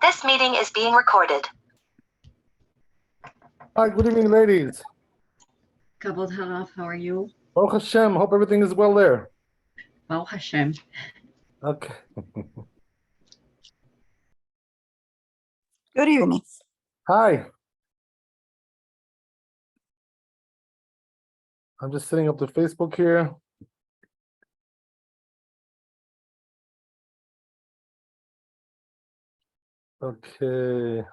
This meeting is being recorded. Hi, good evening, ladies. Kabod Harav, how are you? Baruch Hashem, hope everything is well there. Baruch Hashem. Okay. Good evening. Hi. I'm just setting up the Facebook here. Okay.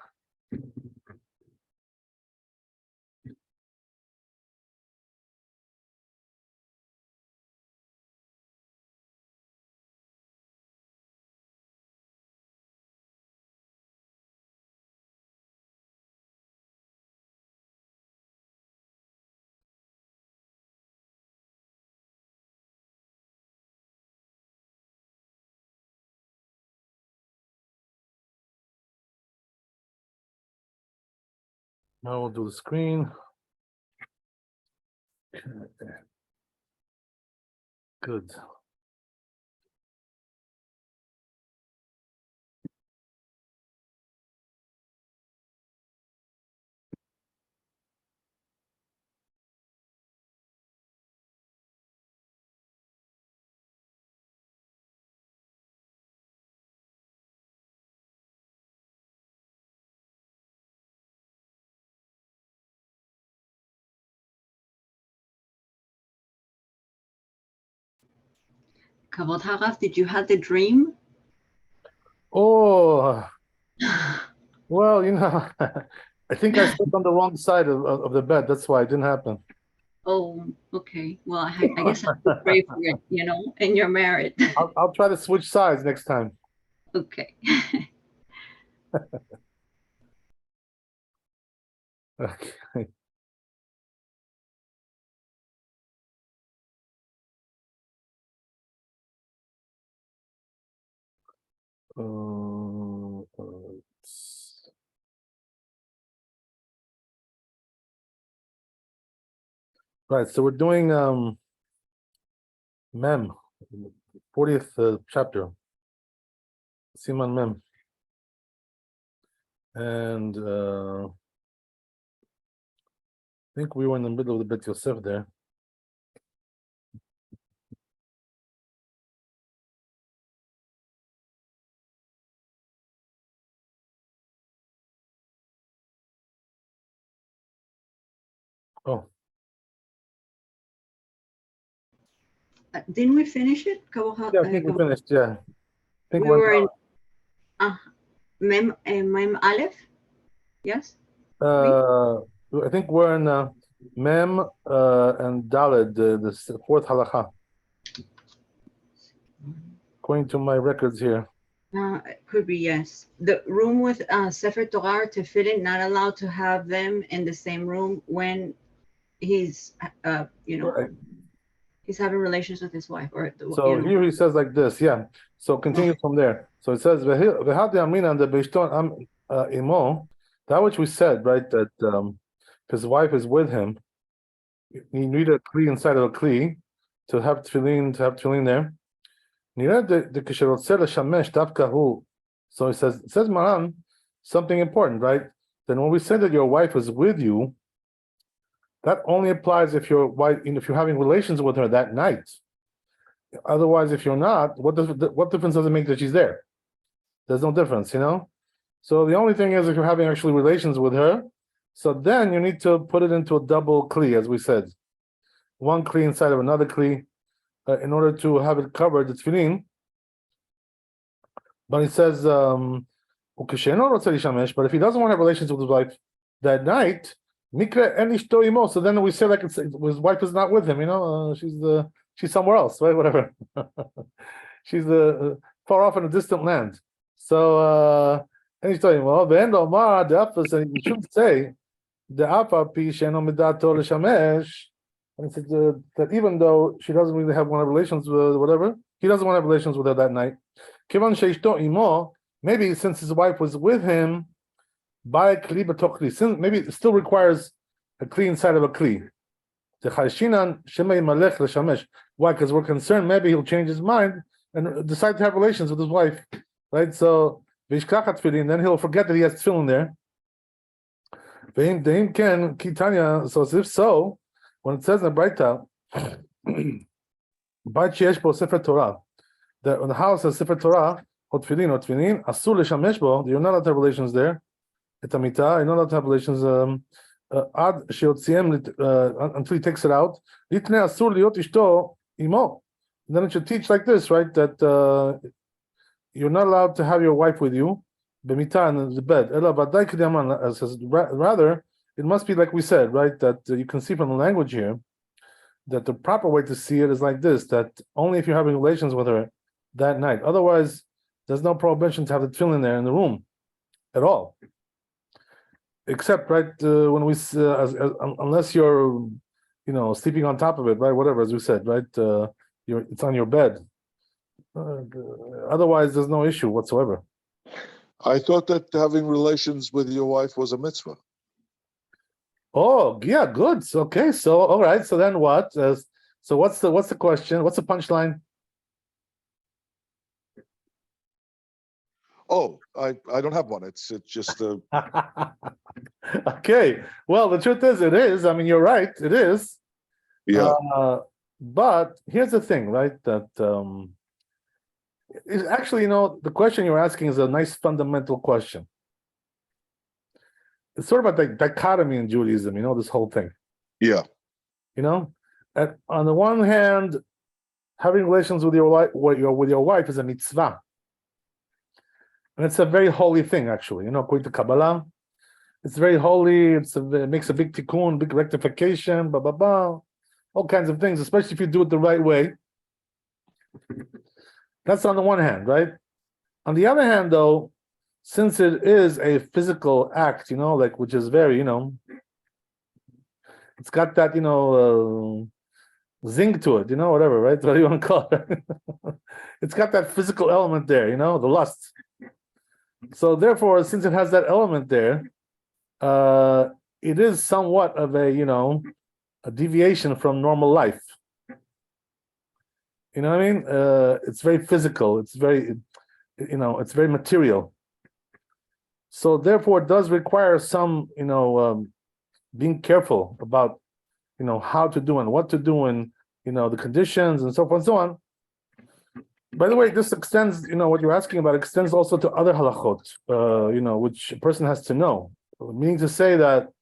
Now we'll do the screen. Good. Kabod Harav, did you have the dream? Oh, well, I think I slept on the wrong side of the bed. That's why it didn't happen. Oh, okay. Well, I guess I have to pray for it, and you're married. I'll try to switch sides next time. Okay. Okay. Right, so we're doing Mem, 40th chapter, Siman Mem, and I think we were in the middle of the Bet Yosef there. Oh, Didn't we finish it? Kabod yeah, I think we finished. Yeah, I think we were in Mem Aleph. Yes. I think we're in Mem and Daled, the fourth halacha, according to my records here. It could be, yes. The room with Sefer Torah or Tefillin, not allowed to have them in the same room when he's, Right. he's having relations with his wife. So here he says like this, yeah. So continue from there. So it says, that which we said, right, that his wife is with him. You need a kli inside of a kli to have tefillin there. So it says Maran, something important, right? Then when we said that your wife is with you, that only applies if your wife, if you're having relations with her that night. Otherwise, if you're not, what difference does it make that she's there? There's no difference, So the only thing is if you're having actually relations with her, so then you need to put it into a double kli, as we said. One kli inside of another kli, in order to have it covered, the tefillin. But he says, but if he doesn't want to have relations with his wife that night, so then we say like his wife is not with him, she's somewhere else, right? Whatever. She's far off in a distant land. So and he's telling, well, and you should say the and he said that even though she doesn't really have one of relations with whatever, he doesn't want to have relations with her that night. Maybe since his wife was with him, by kli, maybe it still requires a kli inside of a kli. Why? Because we're concerned maybe he'll change his mind and decide to have relations with his wife, right? So then he'll forget that he has tefillin there. So if so, when it says in the Braita, that when the house has Sefer Torah, or tefillin, asur l'shamesh bo, you're not allowed to have relations there. Et amita, you're not allowed to have relations ad sheyotziem until he takes it out. Litne asur liot ishto imo. Then it should teach like this, right? That you're not allowed to have your wife with you. B'mita in the bed. Rather, it must be like we said, right? That you can see from the language here that the proper way to see it is like this: that only if you're having relations with her that night. Otherwise, there's no prohibition to have the tefillin there in the room at all. Except, right, when we unless you're, sleeping on top of it, right? Whatever, as we said, right? It's on your bed. Otherwise, there's no issue whatsoever. I thought that having relations with your wife was a mitzvah. Oh, yeah, good. Okay, so all right. So then what? So what's the question? What's the punchline? Oh, I don't have one. It's just Okay. Well, the truth is, it is. I mean, you're right. It is. yeah. But here's the thing, right? That is actually, the question you're asking is a nice fundamental question. It's sort of a dichotomy in Judaism, this whole thing. Yeah. On the one hand, having relations with your wife is a mitzvah, and it's a very holy thing, actually. According to Kabbalah, it's very holy. It makes a big tikkun, big rectification, blah blah blah, all kinds of things. Especially if you do it the right way. That's on the one hand, right? On the other hand, though, since it is a physical act, which is very, it's got that, zing to it, whatever, right? What do you want to call it? It's got that physical element there, the lust. So therefore, since it has that element there, it is somewhat of a deviation from normal life. You know what I mean? It's very physical. It's very, it's very material. So therefore, it does require some, being careful about, how to do and what to do and, the conditions and so forth and so on. By the way, this extends, what you're asking about extends also to other halachot, which a person has to know. Meaning to say that,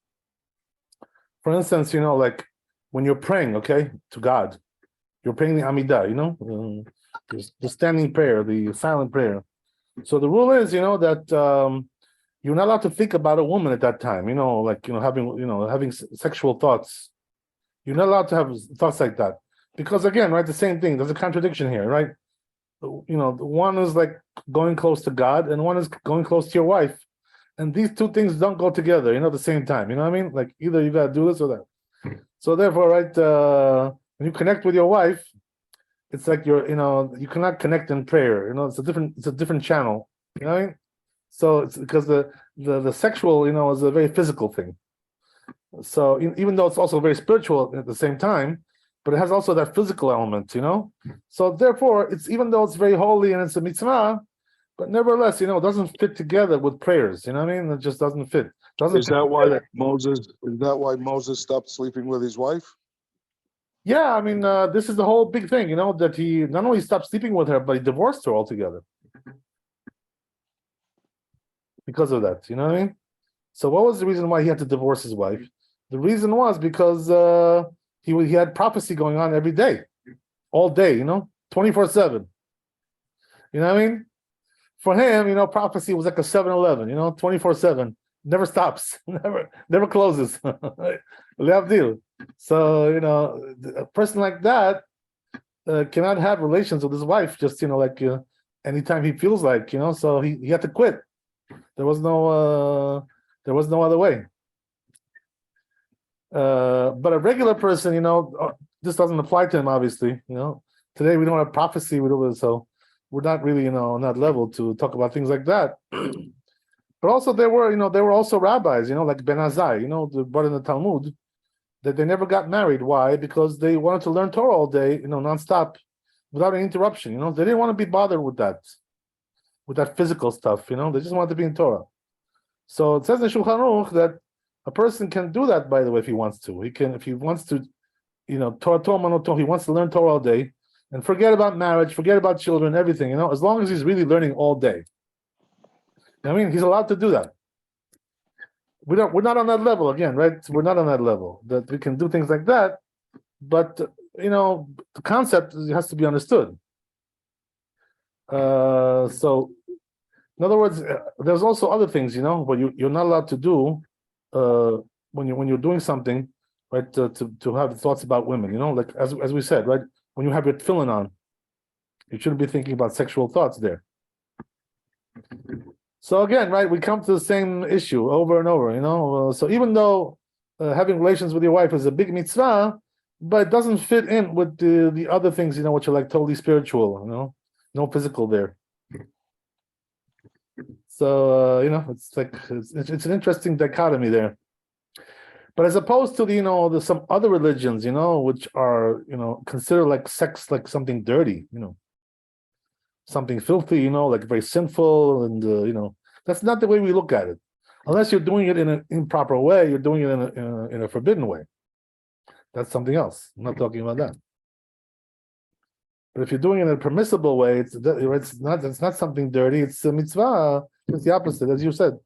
for instance, like when you're praying, okay, to God, you're praying the Amidah, the standing prayer, the silent prayer. So the rule is, that you're not allowed to think about a woman at that time, having sexual thoughts. You're not allowed to have thoughts like that. Because again, right, the same thing, there's a contradiction here, right? One is like going close to God and one is going close to your wife. And these two things don't go together, at the same time. You know what I mean? Like either you got to do this or that. So therefore, right, when you connect with your wife, it's like you cannot connect in prayer. It's a different channel. You know what I mean? So it's because the sexual, is a very physical thing. So even though it's also very spiritual at the same time, but it has also that physical element, So therefore, even though it's very holy and it's a mitzvah, but nevertheless, it doesn't fit together with prayers. You know what I mean? It just doesn't fit. Is that why Moses stopped sleeping with his wife? Yeah, I mean, this is the whole big thing, that he not only stopped sleeping with her, but he divorced her altogether. Because of that, you know what I mean? So what was the reason why he had to divorce his wife? The reason was because he had prophecy going on every day, all day, 24/7. You know what I mean? For him, prophecy was like a 7-Eleven, 24/7, never stops, never closes. So, a person like that cannot have relations with his wife just, anytime he feels like, so he had to quit. There was no other way. But a regular person, this doesn't apply to him, obviously. Today we don't have prophecy, so we're not really, on that level to talk about things like that. But also there were also rabbis, like Ben Azai, the brought in the Talmud, that they never got married. Why? Because they wanted to learn Torah all day, nonstop, without any interruption. They didn't want to be bothered with that. with that physical stuff, they just want to be in Torah. So it says in Shulchan Aruch that a person can do that, by the way, if he wants to. He can, if he wants to, Torah, he wants to learn Torah all day and forget about marriage, forget about children, everything, as long as he's really learning all day. He's allowed to do that. We're not on that level again, right? We're not on that level that we can do things like that, but the concept has to be understood. So in other words, there's also other things, but you're not allowed to do when you're doing something, right? To have thoughts about women, like as we said, right? When you have your tefillin on, you shouldn't be thinking about sexual thoughts there. So again, right, we come to the same issue over and over, so even though having relations with your wife is a big mitzvah, but it doesn't fit in with the other things, which are like totally spiritual, no physical there. So it's like it's an interesting dichotomy there. But as opposed to the some other religions, which are considered like sex like something dirty, something filthy, like very sinful, and that's not the way we look at it. Unless you're doing it in an improper way, you're doing it in a forbidden way. That's something else. I'm not talking about that. But if you're doing it in a permissible way, it's not something dirty. It's a mitzvah. It's the opposite, as you said.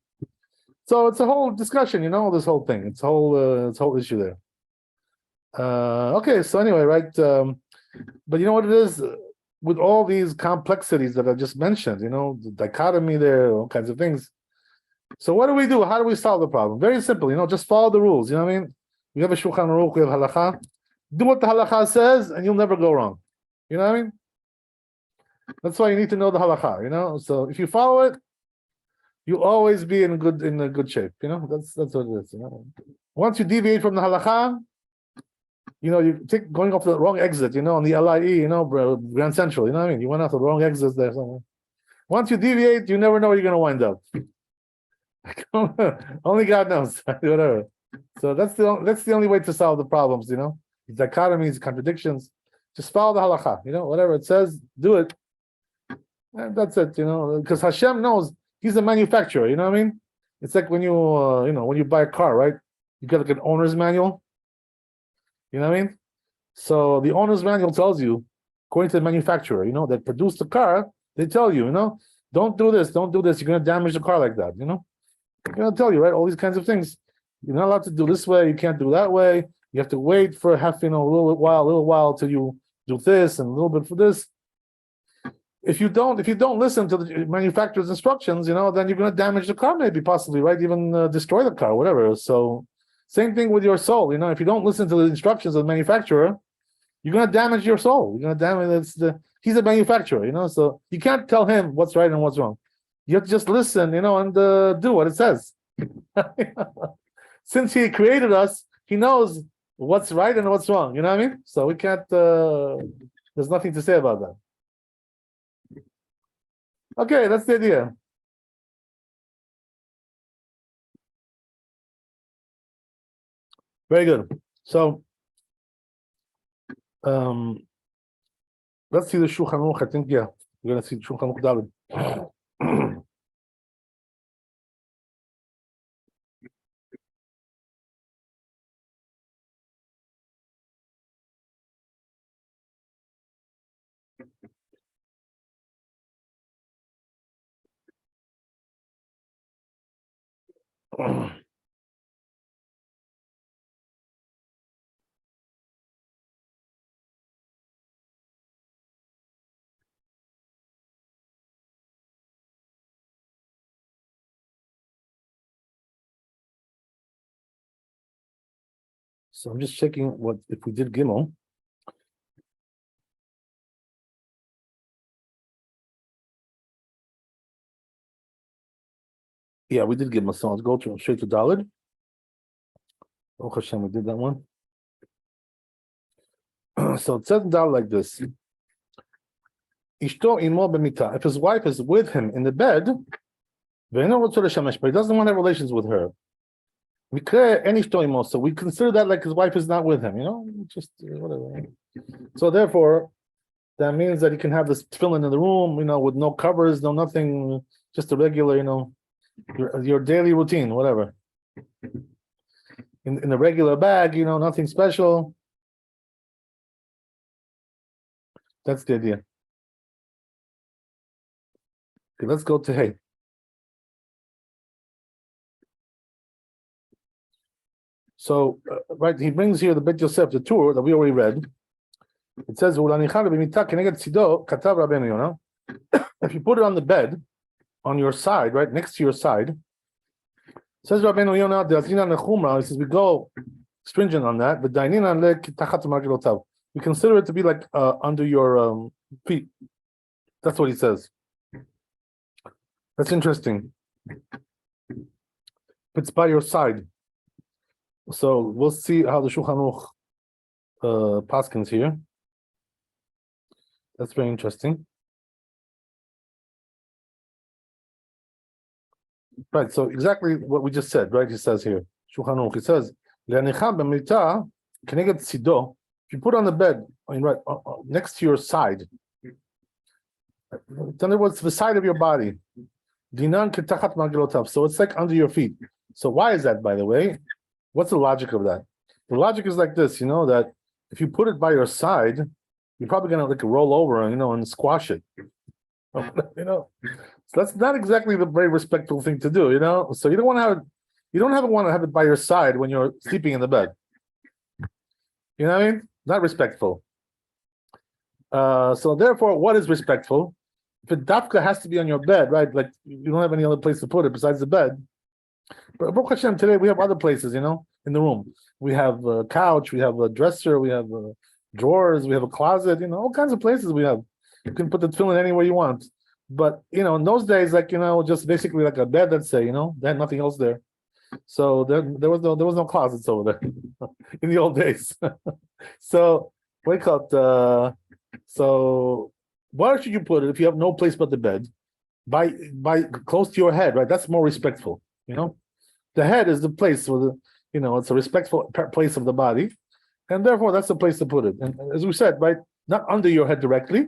So it's a whole discussion, this whole thing. It's a whole issue there. Okay, so anyway, right? But you know what it is? With all these complexities that I just mentioned, the dichotomy there, all kinds of things. So what do we do? How do we solve the problem? Very simple, just follow the rules. You know what I mean? We have a Shulchan Aruch, we have halakha. Do what the halakha says, and you'll never go wrong. You know what I mean? That's why you need to know the halakha. So if you follow it, you'll always be in a good shape. That's what it is. Once you deviate from the halakha, you take going off the wrong exit. On the LIE, Grand Central. You know what I mean? You went off the wrong exit there somewhere. Once you deviate, you never know where you're going to wind up. Only God knows. Whatever. So that's the only way to solve the problems. Dichotomies, contradictions. Just follow the halakha. Whatever it says, do it. And that's it. Because Hashem knows He's a manufacturer. You know what I mean? It's like when you when you buy a car, right? You get like an owner's manual. You know what I mean? So the owner's manual tells you, according to the manufacturer, that produced the car, they tell you, don't do this, don't do this. You're going to damage the car like that. They're going to tell you, right? All these kinds of things. You're not allowed to do this way. You can't do that way. You have to wait for a little while till you do this and a little bit for this. If you don't listen to the manufacturer's instructions, then you're going to damage the car, maybe, possibly, right? Even destroy the car, whatever. So same thing with your soul. If you don't listen to the instructions of the manufacturer, you're going to damage your soul. You're going to damage he's a manufacturer, so you can't tell him what's right and what's wrong. You have to just listen, and do what it says. Since he created us, he knows what's right and what's wrong. You know what I mean? So we can't, there's nothing to say about that. Okay, that's the idea. Very good. So, let's see the Shulchan Aruch. I think, yeah, we're going to see Shulchan Aruch Dalet. So I'm just checking what if we did Gimel. Yeah, we did Gimel. So let's go straight to Dalet. Oh Hashem, we did that one. So it says in Dalet like this: Ishto imo b'mita. If his wife is with him in the bed, but he doesn't want to have relations with her. So we consider that like his wife is not with him, just whatever. So therefore, that means that you can have this tefillin in the room, with no covers, no nothing, just a regular, your daily routine, whatever. In a regular bag, nothing special. That's the idea. Okay, let's go to Hey. So, right, he brings here the Bet Yosef, the tour that we already read. It says, if you put it on the bed, on your side, right, next to your side, says Rabbeinu Yonah, he says, we go stringent on that, but we consider it to be like under your feet. That's what he says. That's interesting. It's by your side. So we'll see how the Shulchan Aruch paskins here. That's very interesting. Right, so exactly what we just said, right? He says here, Shulchan Aruch, he says, if you put on the bed, right, next to your side, in other words, the side of your body, so it's like under your feet. So why is that, by the way? What's the logic of that? The logic is like this, that if you put it by your side, you're probably gonna like roll over, and squash it. So that's not exactly the very respectful thing to do, So you don't want to have it, want to have it by your side when you're sleeping in the bed. You know what I mean? Not respectful. So therefore, what is respectful? If it dafka has to be on your bed, right? Like you don't have any other place to put it besides the bed. But Baruch Hashem, today we have other places, in the room. We have a couch, we have a dresser, we have drawers, we have a closet, all kinds of places we have. You can put the tefillin anywhere you want. But, in those days, like, just basically like a bed, let's say, they had nothing else there. So there was no closets over there in the old days. So, what do you call it? So, where should you put it if you have no place but the bed? By close to your head, right? That's more respectful, The head is the place where it's a respectful place of the body, and therefore that's the place to put it. And as we said, right, not under your head directly,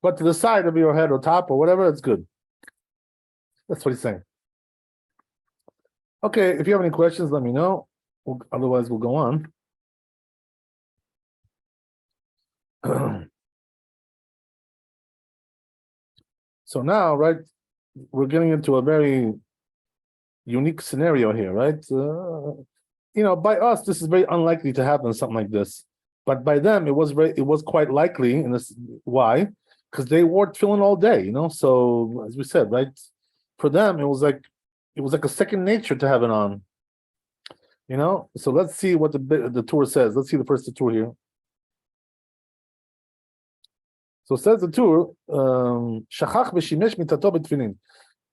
but to the side of your head or top or whatever, it's good. That's what he's saying. Okay, if you have any questions, let me know. Otherwise, we'll go on. So now, right, we're getting into a very unique scenario here, right? By us, this is very unlikely to happen, something like this. But by them, it was quite likely. In this, why? Because they wore tefillin all day, So as we said, right, for them, it was like a second nature to have it on, So let's see what the tour says. Let's see the first tour here. So says the tour, shachach v'shimesh mitato b'tefillin.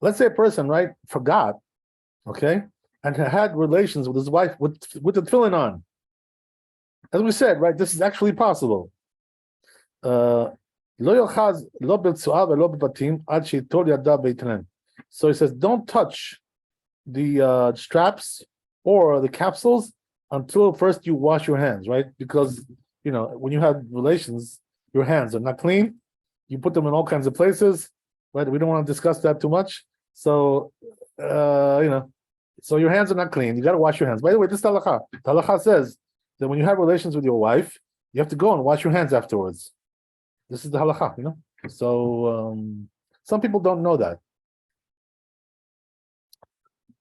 Let's say a person, right, forgot, okay, and had relations with his wife with the tefillin on. As we said, right, this is actually possible. So he says, don't touch the straps or the capsules until first you wash your hands, right? Because, when you have relations, your hands are not clean. You put them in all kinds of places, right? We don't want to discuss that too much. So, so your hands are not clean. You got to wash your hands. By the way, this is the halakha. The halakha says that when you have relations with your wife, you have to go and wash your hands afterwards. This is the halakha, So some people don't know that,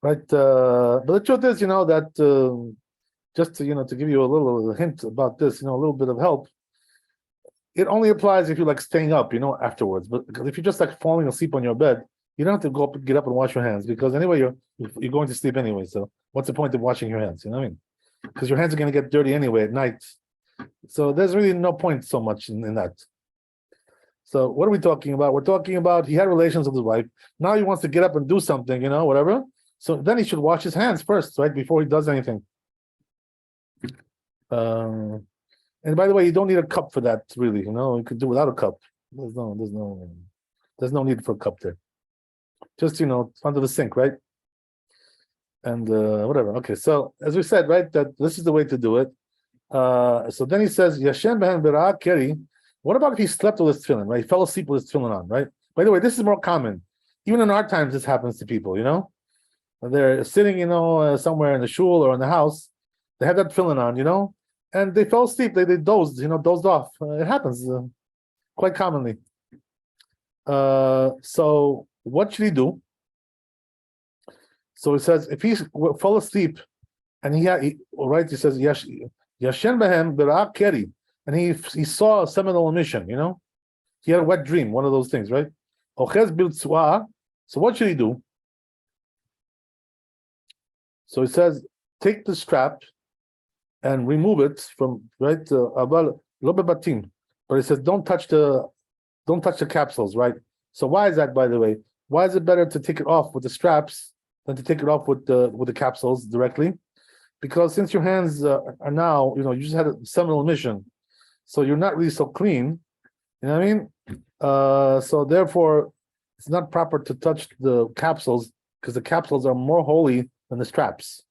right? But the truth is, that just to give you a little hint about this, a little bit of help. It only applies if you're like staying up, afterwards. But if you're just like falling asleep on your bed, you don't have to get up and wash your hands because anyway you're going to sleep anyway. So what's the point of washing your hands? You know what I mean? Because your hands are going to get dirty anyway at night. So there's really no point so much in that. So what are we talking about? We're talking about he had relations with his wife. Now he wants to get up and do something, whatever. So then he should wash his hands first, right, before he does anything. And by the way, you don't need a cup for that, really. You could do without a cup. There's no need for a cup there. Just under the sink, right? And whatever. Okay, so as we said, right, that this is the way to do it. So then he says, Yashem behen bera'ah keri, What about if he slept with his tefillin, right? He fell asleep with his tefillin on, right? By the way, this is more common. Even in our times, this happens to people, They're sitting, somewhere in the shul or in the house. They had that tefillin on, and they fell asleep. They dozed, dozed off. It happens quite commonly. So what should he do? So he says, if he fell asleep and he says, Yashen behem b'ra'ah keri, and he saw a seminal emission, he had a wet dream, one of those things, right? Ochez b'tzua. So what should he do? So he says, take the strap and remove it from but he says, don't touch the capsules, right? So why is that, by the way? Why is it better to take it off with the straps than to take it off with the capsules directly? Because since your hands are now, you just had a seminal emission, so you're not really so clean. You know what I mean? So therefore, it's not proper to touch the capsules because the capsules are more holy than the straps.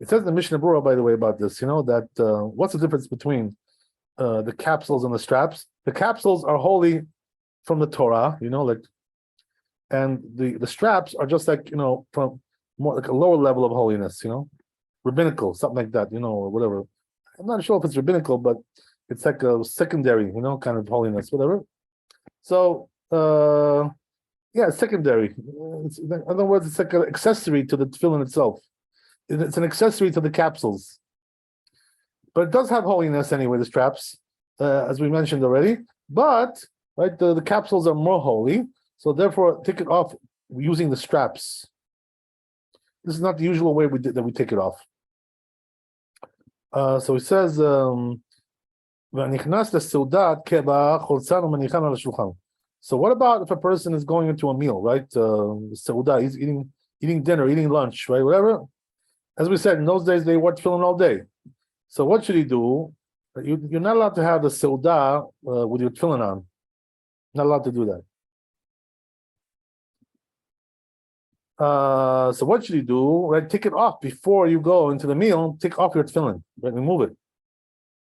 It says in the Mishnah Berurah, by the way, about this, that what's the difference between the capsules and the straps? The capsules are holy from the Torah, and the straps are just like, from more like a lower level of holiness, rabbinical, something like that, or whatever. I'm not sure if it's rabbinical, but it's like a secondary, kind of holiness, whatever. So, secondary. In other words, it's like an accessory to the tefillin itself. It's an accessory to the capsules. But it does have holiness anyway, the straps, as we mentioned already. But, right, the capsules are more holy, so therefore take it off using the straps. This is not the usual way that we take it off. So he says, so what about if a person is going into a meal, right? He's eating dinner, eating lunch, right? Whatever. As we said, in those days they wore tefillin all day. So what should he do? You're not allowed to have the seudah with your tefillin on. Not allowed to do that. So what should you do? Right, take it off before you go into the meal. Take off your tefillin, right? Remove it.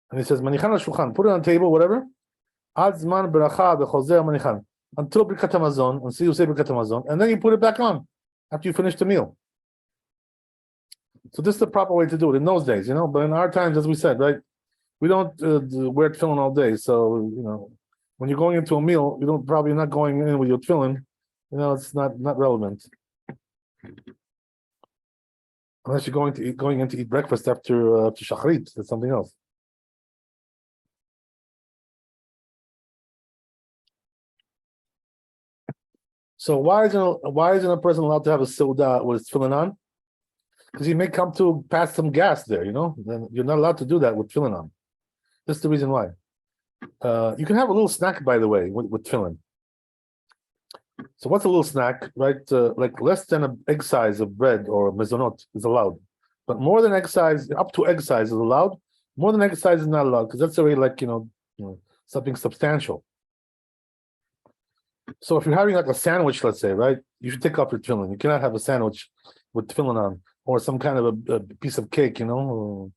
And he says, "Manichan al-shulchan." Put it on the table, whatever. Ad zman beracha bechozer manichan, until Birkat Hamazon, until you say Birkat Hamazon, and then you put it back on after you finish the meal. So this is the proper way to do it in those days, But in our times, as we said, right, we don't wear tefillin all day. So when you're going into a meal, probably not going in with your tefillin. It's not relevant. Unless you're going in to eat breakfast after Shachrit, that's something else. So why isn't a person allowed to have a seudah with his tefillin on? Because he may come to pass some gas there, Then you're not allowed to do that with tefillin on. That's the reason why. You can have a little snack, by the way, with tefillin. So what's a little snack, right? Like less than an egg size of bread or mezonot is allowed. But more than egg size, up to egg size is allowed. More than egg size is not allowed because that's already like, something substantial. So if you're having like a sandwich, let's say, right, you should take off your tefillin. You cannot have a sandwich with tefillin on, or some kind of a piece of cake, or,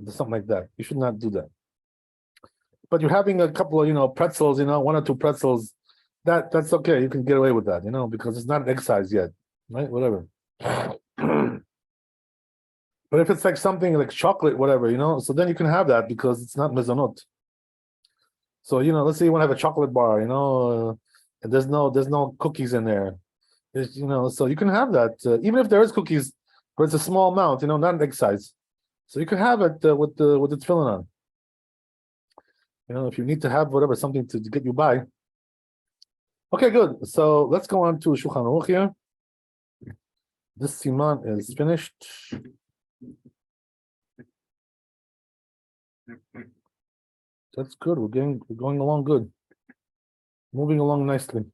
something like that. You should not do that. But you're having a couple of, pretzels, 1 or 2 pretzels. That's okay. You can get away with that, because it's not an egg size yet, right? Whatever. But if it's like something like chocolate, whatever, so then you can have that because it's not mezonot. So let's say you want to have a chocolate bar, and there's no cookies in there, so you can have that even if there is cookies, but it's a small amount, not an egg size. So you can have it with the tefillin on. If you need to have whatever something to get you by. Okay, good. So let's go on to Shulchan Aruch here. This siman is finished. That's good. We're going along good. Moving along nicely.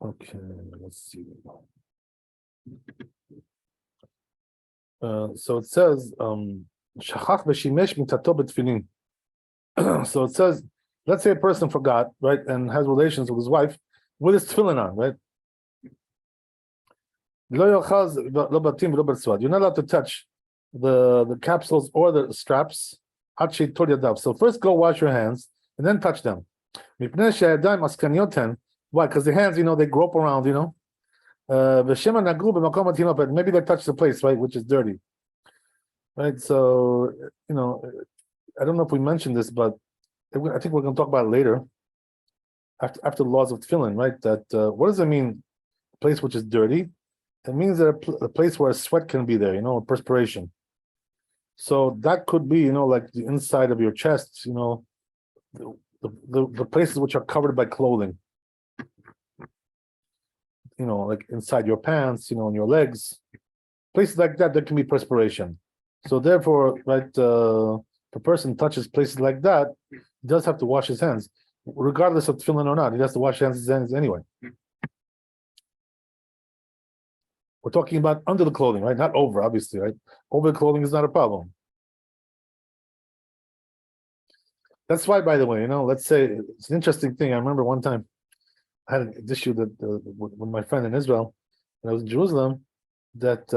Okay, let's see. So it says, Shachach v'shimesh mitato b'tefillin. So it says, let's say a person forgot, right, and has relations with his wife with his tefillin on, right? You're not allowed to touch the capsules or the straps So first go wash your hands and then touch them. Why? Because the hands, they grope around, maybe they touch the place, right, which is dirty. Right, so, I don't know if we mentioned this, but I think we're going to talk about it later, after the laws of Tefillin, right, that, what does it mean, a place which is dirty? It means that a place where a sweat can be there, perspiration. So that could be, like the inside of your chest, the places which are covered by clothing, like inside your pants, on your legs, places like that, there can be perspiration. So therefore, right, if a person touches places like that, he does have to wash his hands, regardless of tefillin or not. He has to wash his hands anyway. We're talking about under the clothing, right? Not over, obviously, right? Over the clothing is not a problem. That's why, by the way, let's say it's an interesting thing. I remember one time I had an issue that with my friend in Israel, when I was in Jerusalem, that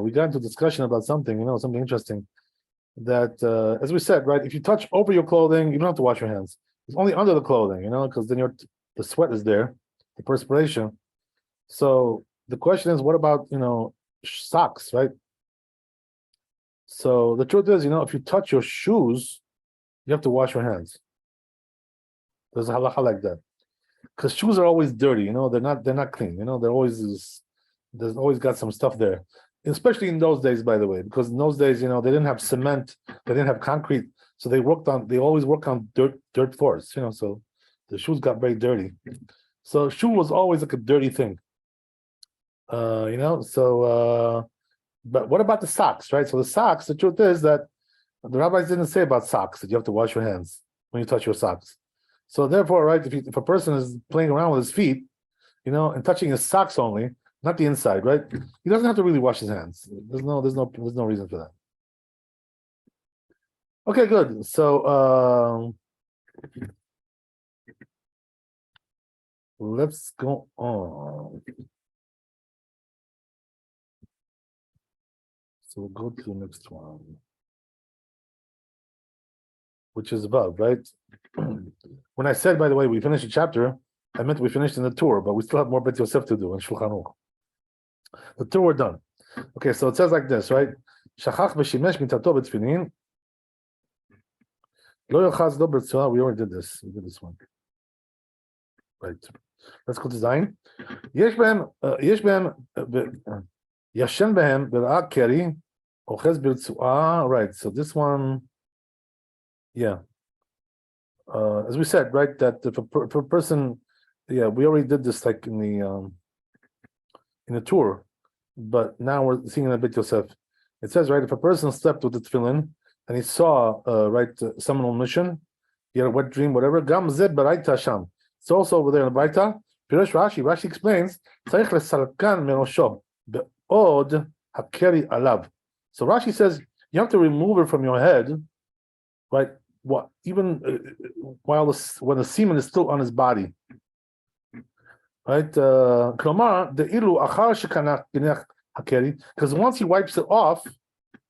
we got into discussion about something, something interesting. That as we said, right, if you touch over your clothing, you don't have to wash your hands. It's only under the clothing, because then the sweat is there, the perspiration. So the question is, what about socks, right? So the truth is, if you touch your shoes, you have to wash your hands. There's a halacha like that, because shoes are always dirty. They're not clean. There's always got some stuff there, especially in those days, by the way, because in those days, they didn't have cement, they didn't have concrete, so they always work on dirt floors. So the shoes got very dirty. So shoe was always like a dirty thing. So but what about the socks, right? So the socks, the truth is that the rabbis didn't say about socks that you have to wash your hands when you touch your socks. So therefore, right, if a person is playing around with his feet, and touching his socks only, not the inside, right, he doesn't have to really wash his hands. There's no reason for that. Okay, good. So let's go on. So we'll go to the next one, which is above, right? When I said, by the way, we finished a chapter, I meant we finished in the tour, but we still have more Bet Yosef to do in Shulchan Aruch. The two were done. Okay, so it says like this, right? Shachach v'shimesh mitato b'tefillin. Lo yochaz lo b'tzuah. We already did this. We did this one. Right. Let's go to Zayin. Yesh behem yashen behem b'ra'ah keri ochez b'tzuah. Right. So this one, yeah. As we said, right, that if a person, yeah, we already did this like in the tour, but now we're seeing in a Bet Yosef. It says, right, if a person slept with the tefillin and he saw, right, seminal mission, he had a wet dream, whatever. Gam zeb b'raita sham. It's also over there in the Braita. Pirush Rashi. Rashi explains, tzarich lesalkan merosho be'od hakeri alav. So Rashi says you have to remove it from your head, right? What, even when the semen is still on his body, right? Klomar the ilu achar shekanach ginech hakeri, because once he wipes it off,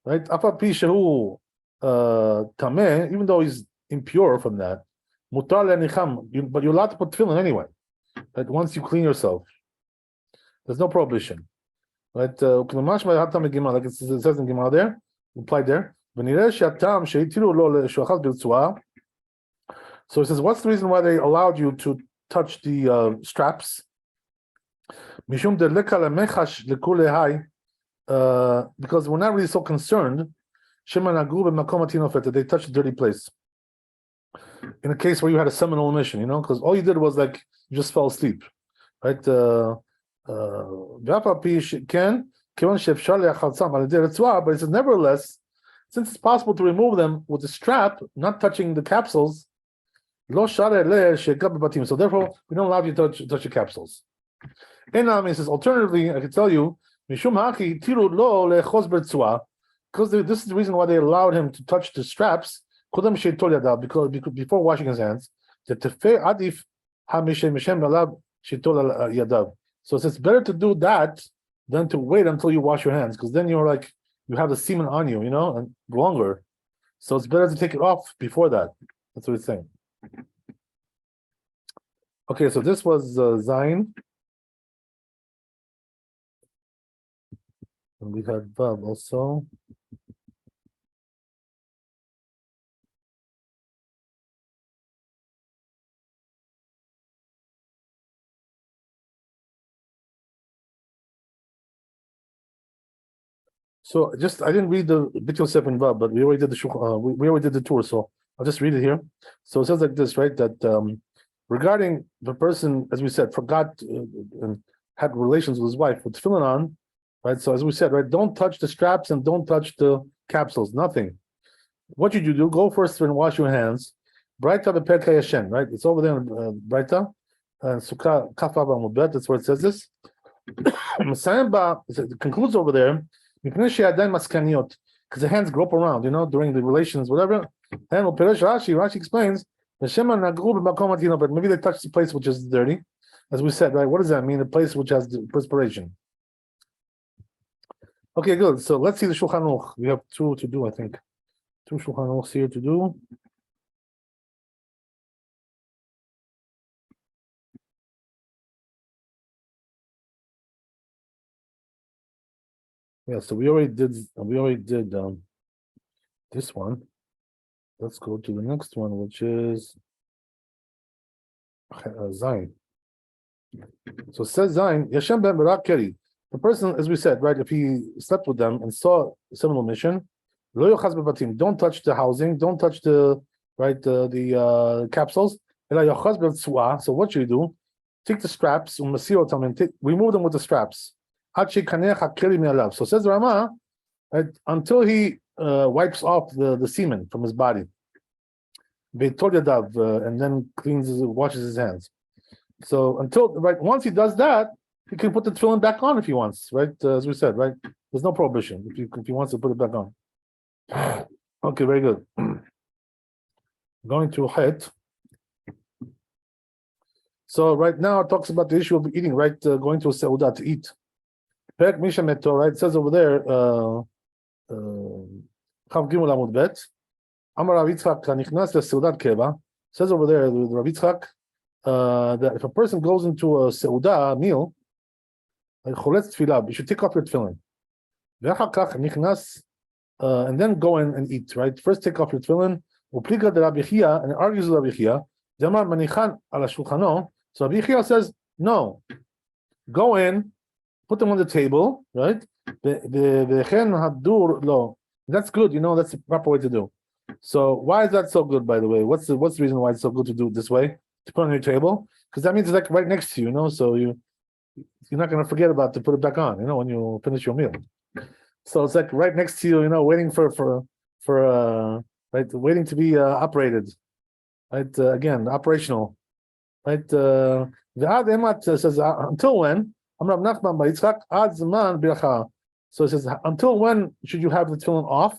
right? Afa pi shehu tameh, even though he's impure from that, mutar le'nicham, but you're allowed to put tefillin anyway. Right? Once you clean yourself, there's no prohibition, right? Like it says in Gemara there, implied there. So it says, what's the reason why they allowed you to touch the straps? Because we're not really so concerned that they touched a dirty place. In a case where you had a seminal emission, because all you did was like you just fell asleep, right? But it says, nevertheless, since it's possible to remove them with the strap, not touching the capsules, so therefore we don't allow you to touch the capsules. And it says, alternatively, I can tell you, because this is the reason why they allowed him to touch the straps, because before washing his hands, so it's better to do that than to wait until you wash your hands, because then you're like, you have the semen on you, and longer. So it's better to take it off before that. That's what it's saying. Okay, so this was Zayin. And we had Vav also. So just I didn't read the Bit Yosef and Vav, but we already did the we already did the tour, so I'll just read it here. So it says like this, right? That regarding the person, as we said, forgot and had relations with his wife with tefillin on, right? So as we said, right, don't touch the straps and don't touch the capsules, nothing. What should you do? Go first and wash your hands. Braita beperkei Yashen, right? It's over there in Braita, Sukkah Kaf Amud Bet. That's where it says this. It concludes over there. Because the hands grope around, during the relations, whatever. And Rashi explains, but maybe they touch the place which is dirty. As we said, right? What does that mean? The place which has the perspiration. Okay, good. So let's see the Shulchan Aruch. We have two to do, I think. Two Shulchan Aruchs here to do. Yeah, so we already did this one. Let's go to the next one, which is Zayin. So it says Zayin, Yashem ben Barak Keri. The person, as we said, right, if he slept with them and saw similar mission, Lo yochaz bebatim, don't touch the housing, don't touch the capsules. So what should you do? Take the straps, remove them with the straps. So says the Rama, right, until he wipes off the semen from his body, and then washes his hands. So once he does that, he can put the tefillin back on if he wants, right? As we said, right? There's no prohibition if he wants to put it back on. Okay, very good. Going to Het. So right now it talks about the issue of eating, right? Going to a seudah to eat. Perek Misha Meto, right? It says over there, Chav Gimel Amud Bet. Amar Rav Yitzchak Nichnas leSeudat Keva. Says over there, Rav Yitzchak, that if a person goes into a seudah meal, like choletz tefillah, you should take off your tefillin. Ve'achar kach nichnas, and then go in and eat. Right? First, take off your tefillin. Upliga de Rabbi Chia, and it argues with Rabbi Chia. Jamar manichan ala shulchano. So Rabbi Chia says, no, go in. Put them on the table, right? That's good, that's the proper way to do. So why is that so good, by the way? What's the reason why it's so good to do it this way? To put on your table? Because that means it's like right next to you, so you're not going to forget about to put it back on, when you finish your meal. So it's like right next to you, waiting for right, waiting to be operated. Right, again, operational. Right, the Ad Emat says, until when? So it says, until when should you have the tefillin off?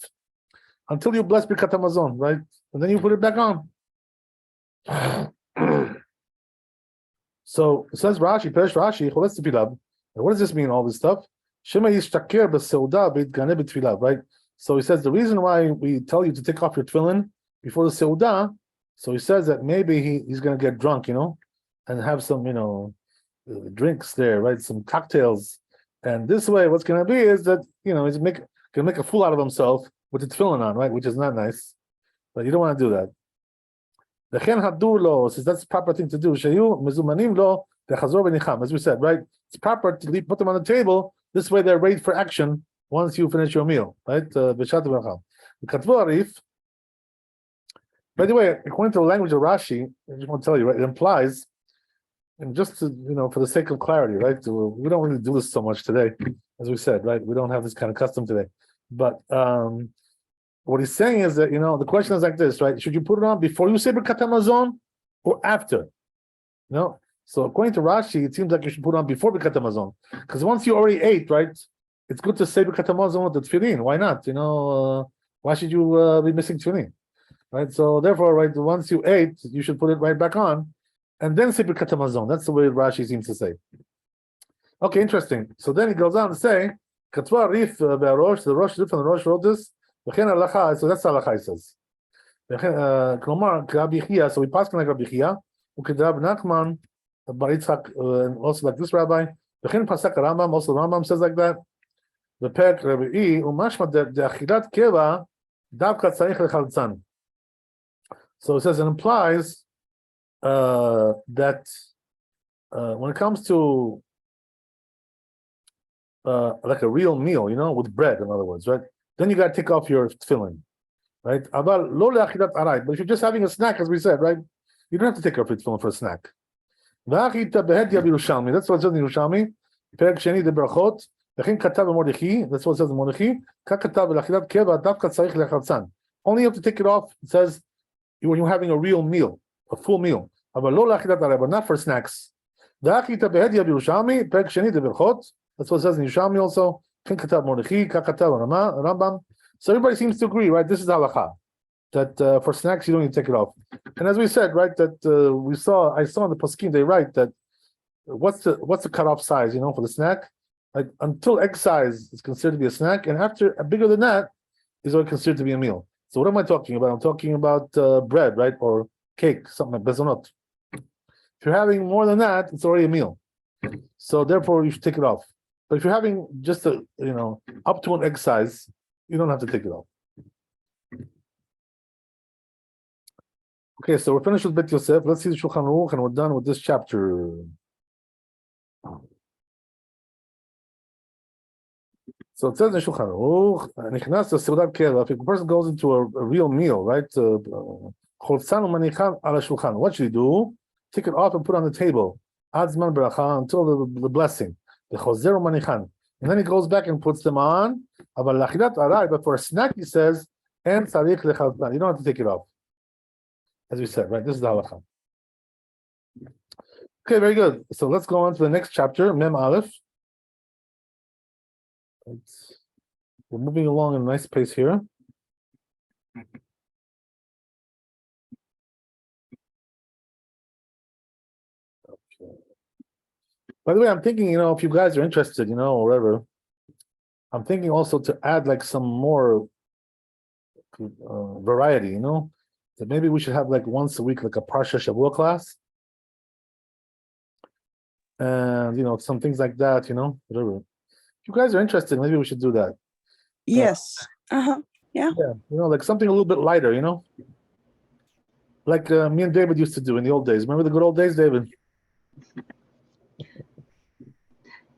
Until you bless Birkat Hamazon, right? And then you put it back on. So it says Rashi, Peresh Rashi, what does this mean, all this stuff? Right? So he says the reason why we tell you to take off your tefillin before the seudah, so he says that maybe he's going to get drunk, and have some, drinks there, right? Some cocktails, and this way, what's going to be is that he's going to make a fool out of himself with the tefillin on, right? Which is not nice, but you don't want to do that. The chen hadur lo says that's the proper thing to do. Shayu mezumanim lo dechazor v'nicham, as we said, right? It's proper to put them on the table. This way, they're ready for action once you finish your meal, right? B'shat v'nicham. The katvu arif. By the way, according to the language of Rashi, I just want to tell you, right? It implies. And just to, for the sake of clarity, right? We don't really do this so much today, as we said, right? We don't have this kind of custom today. But what he's saying is that, the question is like this, right? Should you put it on before you say Birkat Hamazon or after? So according to Rashi, it seems like you should put it on before Birkat Hamazon. Because once you already ate, right? It's good to say Birkat Hamazon with the tefillin. Why not? Why should you be missing tefillin? Right? So therefore, right, once you ate, you should put it right back on. And then say Birkat Hamazon. That's the way Rashi seems to say. Okay, interesting. So then he goes on to say, Katva Rif Be'arosh, the Rosh Rif and the Rosh wrote this. So that's halacha, he says. כלומר, כרבי חייא, so we pass like Rabbi Chia, וכדרב נחמן, בר יצחק, also like this rabbi, וכן פסק הרמב"ם, also the Rambam says like that, בפרק רביעי, ומשמע דאכילת קבע, דווקא צריך לחלצן. So it says, it implies that when it comes to like a real meal, with bread, in other words, right? Then you got to take off your tefillin, right? But if you're just having a snack, as we said, right? You don't have to take off your tefillin for a snack. That's what it says in Yerushalmi. פרק שני דברכות, וכן כתב במרדכי, that's what it says in מרדכי, כך כתב לאכילת קבע, דווקא צריך לחלצן. Only you have to take it off, it says, when you're having a real meal, a full meal. אבל לא לאכילת ערב, but not for snacks. והכית בהדיא בירושלמי, פרק שני דברכות, that's what it says in Yerushalmi also, כן כתב מרדכי, כך כתב הרמב"ם. So everybody seems to agree, right? This is halakha, that for snacks you don't need to take it off. And as we said, right, that I saw in the poskim, they write that what's the cutoff size, for the snack? Like until egg size is considered to be a snack, and after bigger than that is what considered to be a meal. So what am I talking about? I'm talking about bread, right, or cake, something like bezonot. If you're having more than that, it's already a meal. So therefore, you should take it off. But if you're having just up to an egg size, you don't have to take it off. Okay, so we're finished with Bet Yosef. Let's see the Shulchan Aruch, and we're done with this chapter. So it says in Shulchan Aruch, if a person goes into a real meal, right? What should he do? Take it off and put it on the table. Until the blessing. And then he goes back and puts them on. But for a snack, he says, you don't have to take it off. As we said, right? This is the halakha. Okay, very good. So let's go on to the next chapter, Mem Aleph. We're moving along at a nice pace here. Okay. By the way, I'm thinking, if you guys are interested, or whatever, I'm thinking also to add like some more variety, that maybe we should have like once a week, like a Parsha Shavua class. And, some things like that, whatever. If you guys are interested, maybe we should do that. Yes. Yeah. Yeah, like something a little bit lighter, like me and David used to do in the old days. Remember the good old days, David?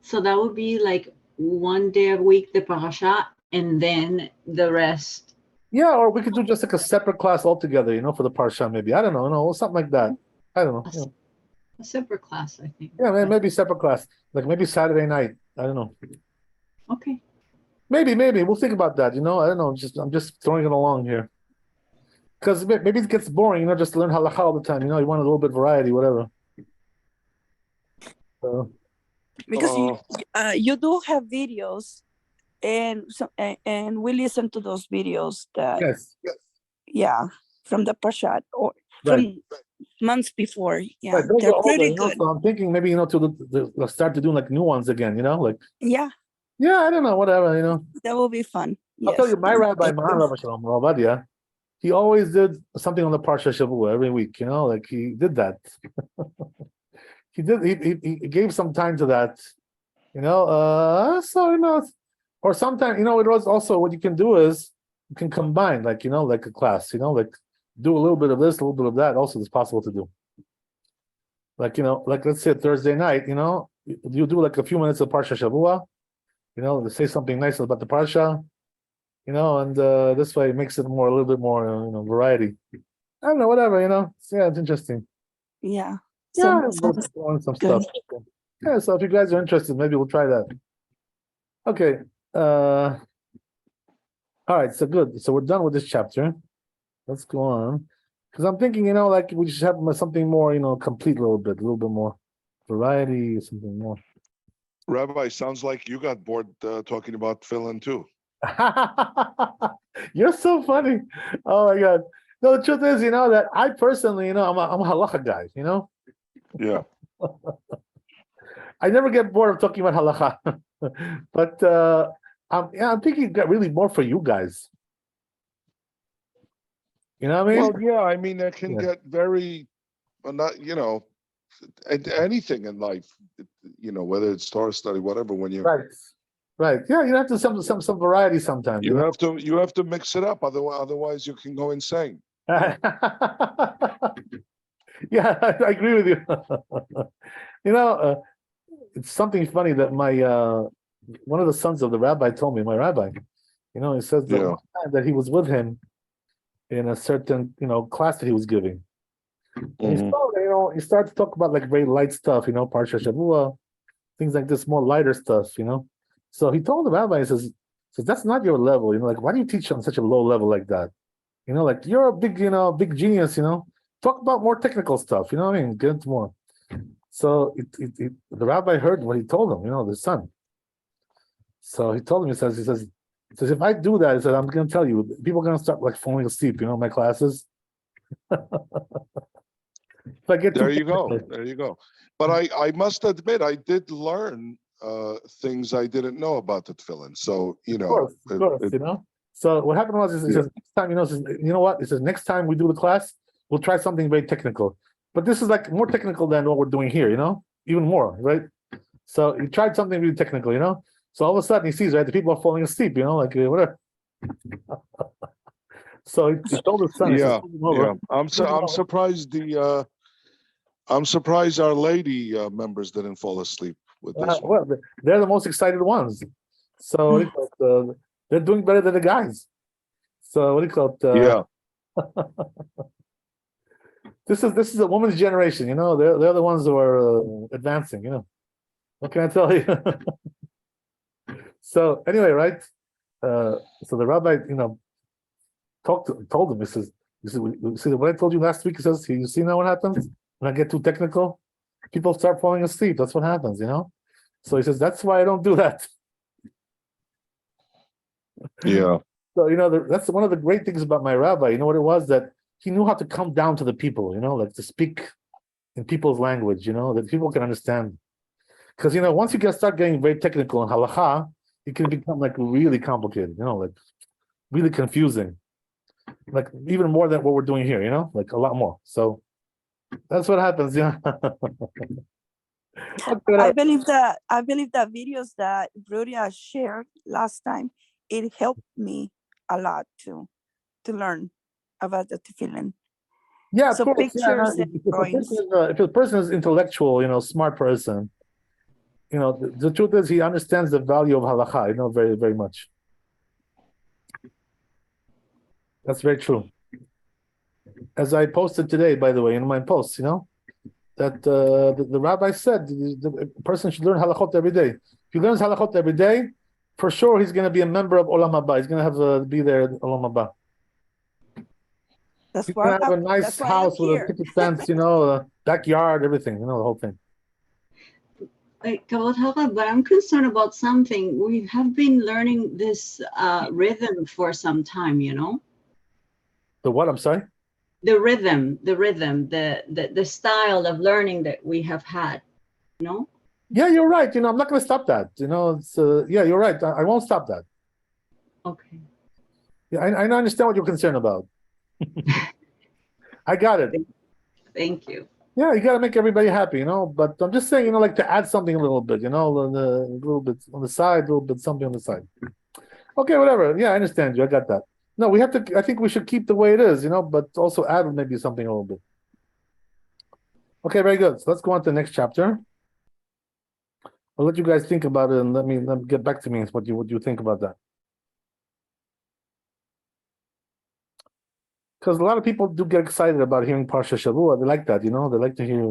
So that would be like one day a week, the parasha, and then the rest. Yeah, or we could do just like a separate class altogether, for the parsha, maybe. I don't know, something like that. I don't know. A separate class, I think. Yeah, maybe separate class, like maybe Saturday night. I don't know. Okay. Maybe we'll think about that. I don't know. I'm just throwing it along here, because maybe it gets boring. Just to learn halakha all the time. You want a little bit of variety, whatever. Because you do have videos, and we listen to those videos that yes, from the Parshat or right. from months before. Yeah, right. Those they're are pretty older, good. So I'm thinking maybe to start to do like new ones again. Like Yeah, I don't know, whatever. that will be fun. I'll tell you, my rabbi, Rabbi Shalom Ovadia, he always did something on the Parsha Shavua every week. Like he did that. He gave some time to that. Or sometimes, it was also what you can do is you can combine, like a class, like do a little bit of this, a little bit of that. Also, it's possible to do. Like like let's say Thursday night, you do like a few minutes of Parsha Shavua, to say something nice about the Parsha, and this way it makes it a little bit more, variety. I don't know, whatever, it's interesting. Yeah. Some Good. stuff. Yeah, so if you guys are interested, maybe we'll try that. Okay. All right, so good. So we're done with this chapter. Let's go on. Because I'm thinking, like we should have something more, complete a little bit more variety, something more. Rabbi, sounds like you got bored talking about tefillin too. You're so funny. Oh my God. No, the truth is, that I personally, I'm a halacha guy, Yeah. I never get bored of talking about halacha, but I'm thinking really more for you guys. You know what I mean? Well, yeah, I mean, that can Yeah. get very, not, anything in life, whether it's Torah study, whatever, when Right. Right. Yeah, you have to some variety sometimes. you have to mix it up. Otherwise you can go insane. Yeah, I agree with you. It's something funny that my one of the sons of the rabbi told me, my rabbi, he says that Yeah. one time that he was with him in a certain, class that he was giving. And he Mhm. started, he started to talk about like very light stuff, Parsha Shavua, things like this, more lighter stuff, So he told the rabbi, he says, that's not your level, like, why do you teach on such a low level like that? Like you're a big, big genius, talk about more technical stuff, you know what I mean? Get into more. So the rabbi heard what he told him, the son. So he told him, he says, if I do that, he said, I'm going to tell you, people are going to start like falling asleep, in my classes. If I get There you go. But I must admit, I did learn things I didn't know about the tefillin. So, Of course, So what happened was, he says, next time, you know what? He says, next time we do the class, we'll try something very technical. But this is like more technical than what we're doing here, even more, right? So he tried something really technical, So all of a sudden he sees, right, the people are falling asleep, like whatever. So he told his son, he says, I'm surprised I'm surprised our lady members didn't fall asleep with this one. well, they're the most excited ones. So what do you call it? They're doing better than the guys. So what do you call it? This is a woman's generation, They're the ones who are advancing, What can I tell you? So anyway, right? So the rabbi, told him. He says, see what I told you last week. He says, you see now what happens when I get too technical? People start falling asleep. That's what happens, So he says, that's why I don't do that. Yeah. So that's one of the great things about my rabbi. You know what it was, that he knew how to come down to the people. Like to speak in people's language. That people can understand. Because once you start getting very technical in halacha, it can become like really complicated. Like really confusing. Like even more than what we're doing here. Like a lot more. So that's what happens. Yeah. I believe that videos that Bruria shared last time, it helped me a lot to learn about the tefillin. Yeah, so of course. pictures Yeah, and drawings. If a person is intellectual, smart person, the truth is he understands the value of halacha, very, very much. That's very true. As I posted today, by the way, in my post, that the rabbi said the person should learn halachot every day. If he learns halachot every day, for sure he's going to be a member of Olam Haba. He's going to have be there at Olam Haba. He's going to have a nice house with a picket fence, backyard, everything, the whole thing. But I'm concerned about something. We have been learning this rhythm for some time, The what? I'm sorry? The rhythm, the style of learning that we have had, Yeah, you're right. I'm not going to stop that. It's yeah, you're right. I won't stop that. Okay. Yeah, I understand what you're concerned about. I got it. Thank you. Yeah, you got to make everybody happy, But I'm just saying, like to add something a little bit, a little bit on the side, a little bit something on the side. Okay, whatever. Yeah, I understand you. I got that. No, we have to. I think we should keep the way it is, but also add maybe something a little bit. Okay, very good. So let's go on to the next chapter. I'll let you guys think about it, and let me get back to me. What you think about that? Because a lot of people do get excited about hearing Parsha Shavua. They like that, They like to hear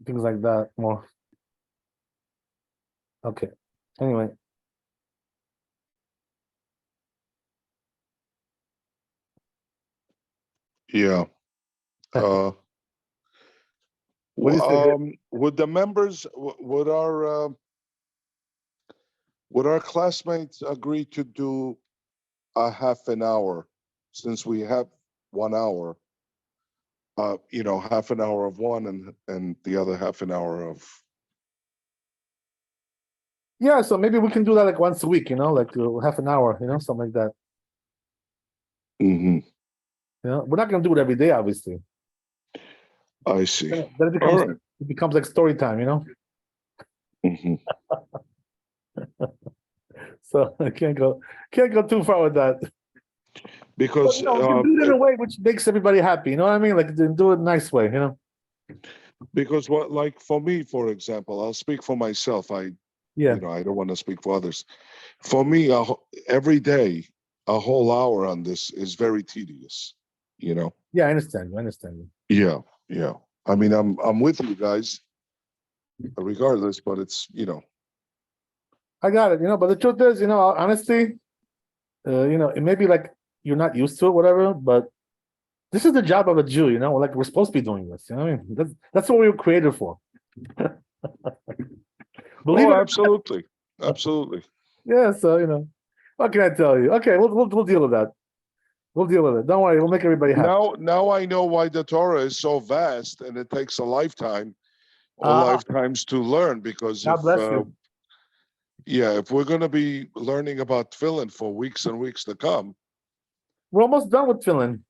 things like that more. Okay. Anyway. Yeah. What do you say? Would the members, would our classmates agree to do a half an hour, since we have 1 hour? Half an hour of one and the other half an hour of. Yeah, so maybe we can do that like once a week, like half an hour, something like that. Mm-hmm. You know, we're not going to do it every day, obviously. I see. Then it All becomes right. it becomes like story time, you know. Mm-hmm. So I can't go too far with that. But, Because you know, we can do it in a way which makes everybody happy. You know what I mean? Like do it a nice way. You know. because what, like for me, for example, I'll speak for myself. Yeah. You know, I don't want to speak for others. For me, every day, a whole hour on this is very tedious. You know. Yeah, I understand. I understand. Yeah. Yeah. I mean, I'm with you guys, regardless. But it's, you know. I got it. You know, but the truth is, you know, honestly, you know, it may be like you're not used to it, whatever. But this is the job of a Jew. You know, like we're supposed to be doing this. You know what I mean? That's what we were created for. Believe it. Absolutely, absolutely. Yeah. So you know, what can I tell you? Okay, we'll deal with that. We'll deal with it. Don't worry. We'll make everybody happy. Now I know why the Torah is so vast and it takes a lifetime or lifetimes to learn. Because God bless you. if we're going to be learning about tefillin for weeks and weeks to come. We're almost done with tefillin.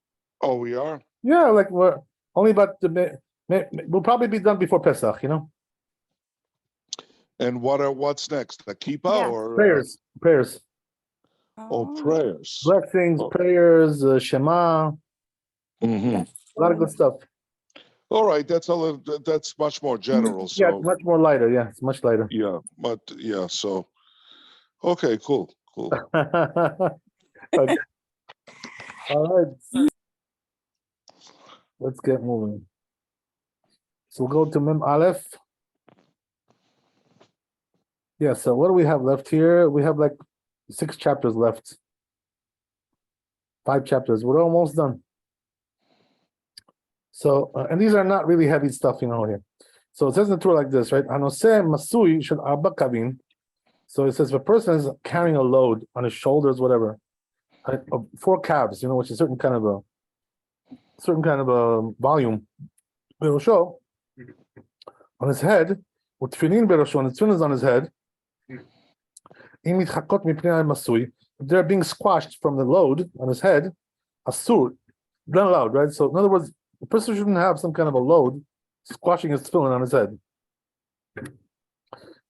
Oh, we are? Yeah, like we're only about we'll probably be done before Pesach, you know. And what's next? A kippah Yeah. or Prayers, prayers? blessings, prayers, Shema, Mm-hmm. a lot of good stuff. All right, that's much more general. So Yeah, it's much more lighter. Yeah, it's much lighter. yeah, but yeah, so okay, cool. Okay. All right, let's get moving. So we'll go to Mem Aleph. Yeah, so what do we have left here? We have like 6 chapters left. 5 chapters. We're almost done. So, and these are not really heavy stuff, you know, here. So it says in the Torah like this, right? Hanoseh masui shel arba kavim. So it says if a person is carrying a load on his shoulders, whatever, right, of 4 calves, you know, which is certain kind of a volume, it'll show on his head, with tefillin berosho, and the tefillin is on his head. If they're being squashed from the load on his head, asur, not allowed, right? So in other words, the person shouldn't have some kind of a load squashing his tefillin on his head.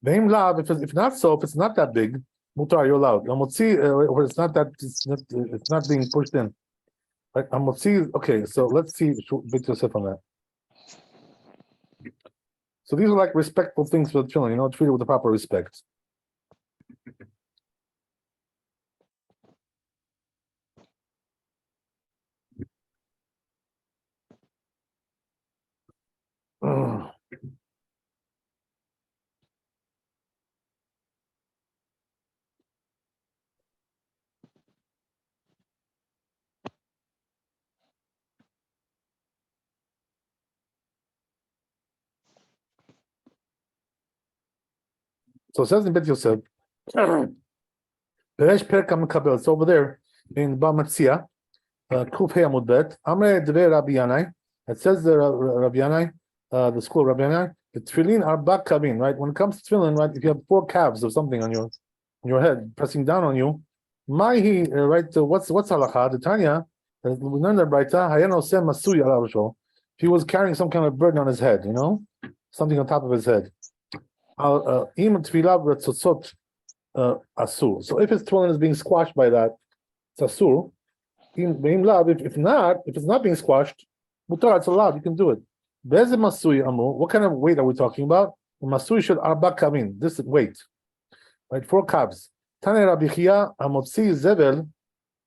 If not so, if it's not that big, mutar, you're allowed. Or it's not being pushed in. Right? Okay, so let's see Beit Yosef on that. So these are like respectful things for the children, you know, treated with the proper respect. So it says in Beit Yosef, it's over there in Bamatzia, Kuf Hei Amud Bet, Amre Dve Rabbi Yanai. It says the Rabbi Yanai, the school of Rabbi Yanai, the tefillin are bak kavin, right? When it comes to tefillin, right, if you have 4 calves of something on your head pressing down on you, Mahi, right? What's halacha? The Tanya, we learned that Braita, Hayano Sem Masui ala Rosho. He was carrying some kind of burden on his head, you know, something on top of his head. Im tefillah v'tzotzot asur. So if his tefillin is being squashed by that, it's asur. If it's not being squashed, mutar, it's allowed. You can do it. Be'ezeh masui amu. What kind of weight are we talking about? Masui should arba kavin. This weight, right? 4 calves. Tane Rabbi Chia amotzi zevel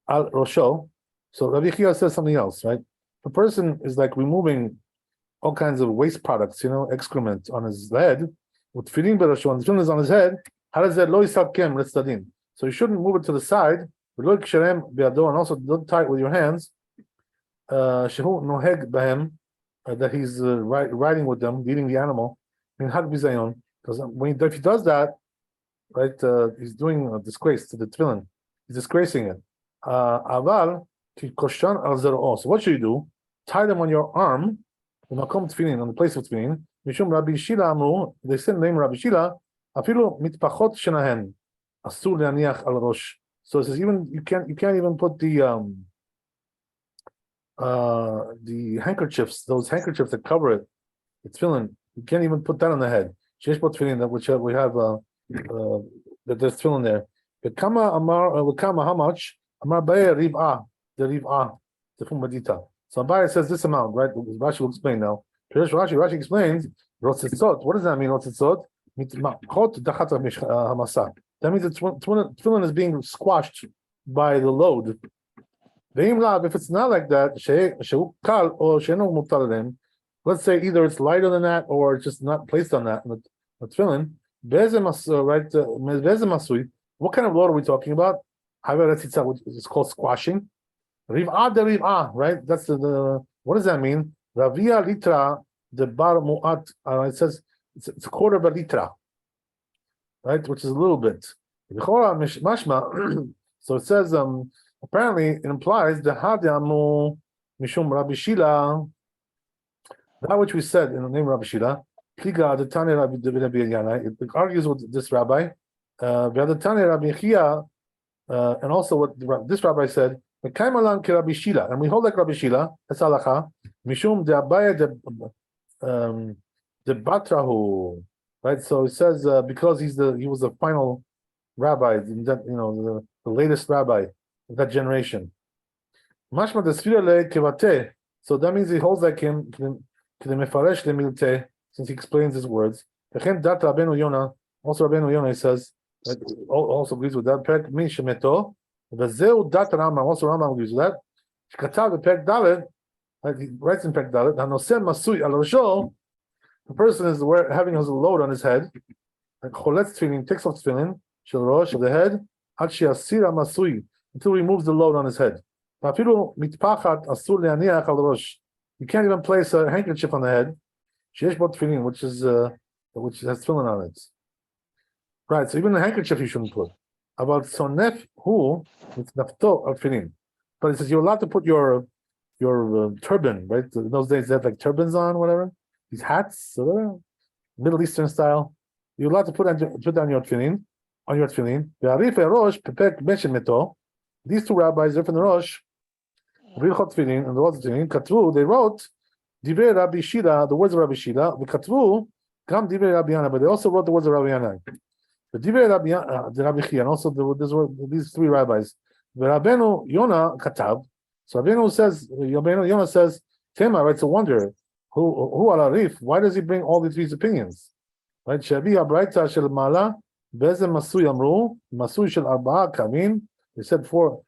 al rosho. So Rabbi Chia says something else, right? The person is like removing all kinds of waste products, you know, excrement on his head. With tefillin berosho, and the tefillin is on his head. How does that lo yisabkem letzadin? So you shouldn't move it to the side. And also don't tie it with your hands. Shehu noheg behem, that he's riding with them, leading the animal. In had bizayon, because if he does that, right, he's doing a disgrace to the tefillin. He's disgracing it. Aval koshan al zero. So what should you do? Tie them on your arm. On the place of tefillin. Mishum Rabbi Shila amru. They said the name Rabbi Shila. Afilu mitpachot shenahen. Asur leaniach al rosh. So it says even you can't even put the the handkerchiefs, those handkerchiefs that cover it, the tefillin, you can't even put that on the head. Sheesh bo tefillin, that which we have that there's tefillin there. Kama amar kama, how much? Amar Abaye riv'ah, the riv'ah, the fumadita. So Abaye says this amount, right? Rashi will explain now. Rashi explains rotzitzot. What does that mean? Rotzitzot mitmachot dachat hamasa. That means the tefillin is being squashed by the load. If it's not like that, let's say either it's lighter than that or it's just not placed on that. The tefillin, right? What kind of load are we talking about? It's called squashing. Riv'ah de riv'ah, right? That's the what does that mean? Ravia litra de bar mu'at. It says it's a quarter of a litra, right? Which is a little bit. So it says apparently it implies the hadamu mishum Rabbi Shila, that which we said in the name of Rabbi Shila. Kliga the Tane Rabbi Yanai. It argues with this rabbi. The Tane Rabbi Chia, and also what this rabbi said. Rabbi Shila, and we hold like Rabbi Shila. That's halacha. Mishum de Abaye de Batrahu, right? So it says because he was the final rabbi, that, the latest rabbi of that generation. Mashma de Sfira kevate. So that means he holds like him. Since he explains his words. Also Rabbeinu Yonah says also agrees with that. Perek mi shemeto. V'zeu dat Rambam. Also Rambam agrees with that. Shkatav b'perek Dalet. He writes in Perek Dalet. Hanoseh masui al rosho. The person is having a load on his head. Choletz tefillin, takes off tefillin. Shel rosh, of the head. Ad she'asira masui, until he removes the load on his head. Afilu mitpachat asur le'aniach al rosh. You can't even place a handkerchief on the head. Sheyesh bo tefillin, which has tefillin on it. Right, so even a handkerchief you shouldn't put. About sonef hu with nafto of tefillin. But it says you're allowed to put your turban, right? In those days they had like turbans on, whatever. These hats, whatever, Middle Eastern style. You're allowed to put down your tefillin, on your tefillin. These two rabbis, they're from the Rosh, Rilchot Tefillin and the words of Tefillin, Katvu, they wrote Divrei Rabbi Shila, the words of Rabbi Shila, the Katvu, Gam Divrei Rabbi Yana, but they also wrote the words of Rabbi Yana. The Divrei Rabbi Chia, and also these three rabbis. The Rabbeinu Yonah Katab. So Rabbeinu Yonah says, Tema writes a wonder. Who al Arif? Why does he bring all these opinions? Right? Shabi Abraita Shel Mala, Bezem Masui Amru, Masui Shel Arba'a Kamin. They said what